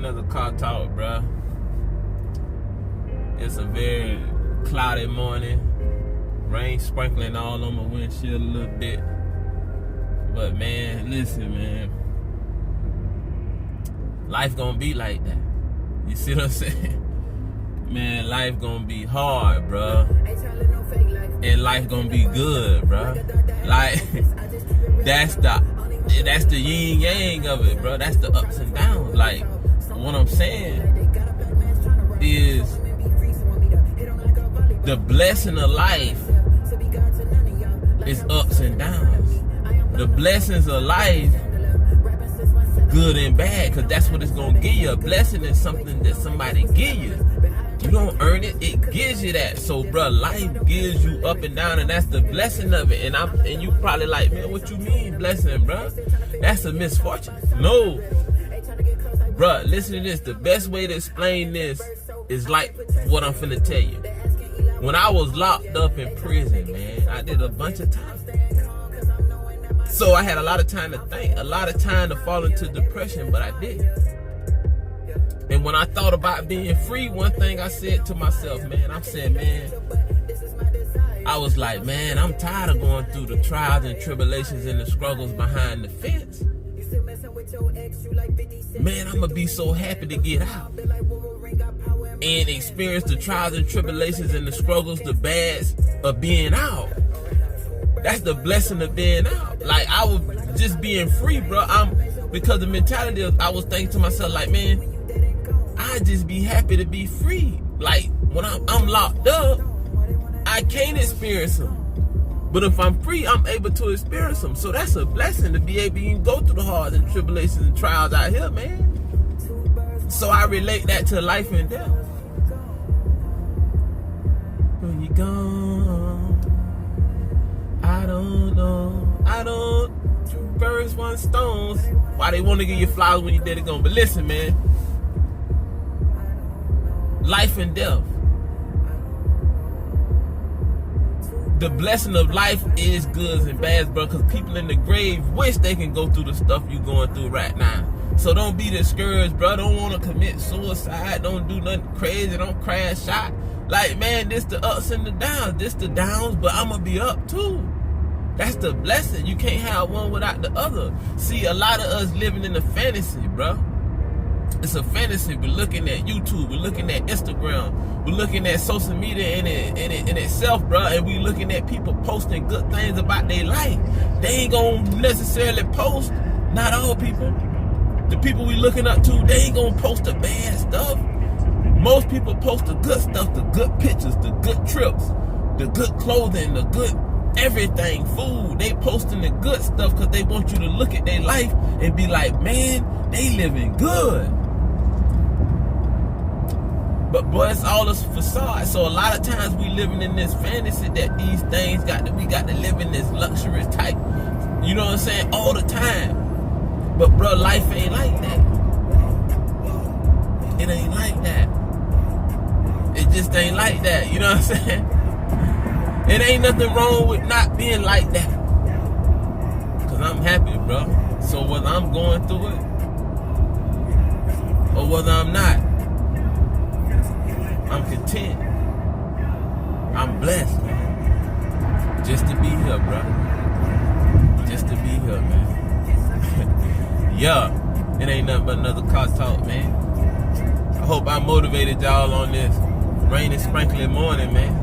another car talk, bruh. It's a very cloudy morning. Rain sprinkling all on my windshield a little bit. But man, listen, man. Life gonna be like that. You see what I'm saying? Man, life gonna be hard, bruh. And life gonna be good, bruh. Like, that's the yin yang of it, bruh. That's the ups and downs. Like, what I'm saying is the blessing of life is ups and downs. The blessings of life, good and bad, because that's what it's going to give you. A blessing is something that somebody give you. You don't earn it, it gives you that. So, bro, life gives you up and down, and that's the blessing of it. And you probably like, man, what you mean blessing, bro? That's a misfortune. No. Bro, listen to this. The best way to explain this is like what I'm finna tell you. When I was locked up in prison, man, I did a bunch of time. So I had a lot of time to think, a lot of time to fall into depression, but I didn't. And when I thought about being free, one thing I said to myself, man, I was like, man, I'm tired of going through the trials and tribulations and the struggles behind the fence. Man, I'm gonna be so happy to get out and experience the trials and tribulations and the struggles, the bads of being out. That's the blessing of being out. Like, I was just being free, bro. Because the mentality of, I was thinking to myself, like, man, I just be happy to be free. Like, when I'm locked up, I can't experience them. But if I'm free, I'm able to experience them. So that's a blessing to be able to even go through the hards and tribulations and trials out here, man. So I relate that to life and death. When you're gone, I don't know. Two birds, one stone. Why they want to give you flowers when you're dead and gone? But listen, man. Life and death. The blessing of life is goods and bads, bro, because people in the grave wish they can go through the stuff you're going through right now. So don't be discouraged, bro. Don't want to commit suicide. Don't do nothing crazy. Don't crash out. Like, man, this the ups and the downs. This the downs, but I'm going to be up too. That's the blessing. You can't have one without the other. See, a lot of us living in a fantasy, bro. It's a fantasy. We're looking at YouTube. We're looking at Instagram. We're looking at social media in itself, bro. And we looking at people posting good things about their life. They ain't gonna necessarily post. Not all people. The people we looking up to, they ain't gonna post the bad stuff. Most people post the good stuff, the good pictures, the good trips, the good clothing, the good everything, food. They posting the good stuff because they want you to look at their life and be like, man, they living good. But boy, it's all a facade. So a lot of times we living in this fantasy that these things we got to live in this luxurious type, you know what I'm saying, all the time. But bro, life ain't like that. It ain't like that. It just ain't like that, you know what I'm saying? It ain't nothing wrong with not being like that. Cause I'm happy, bro. So whether I'm going through it or whether I'm not, I'm content. I'm blessed, man. Just to be here, bro. Just to be here, man. Yeah, it ain't nothing but another car talk, man. I hope I motivated y'all on this rainy, sprinkling morning, man.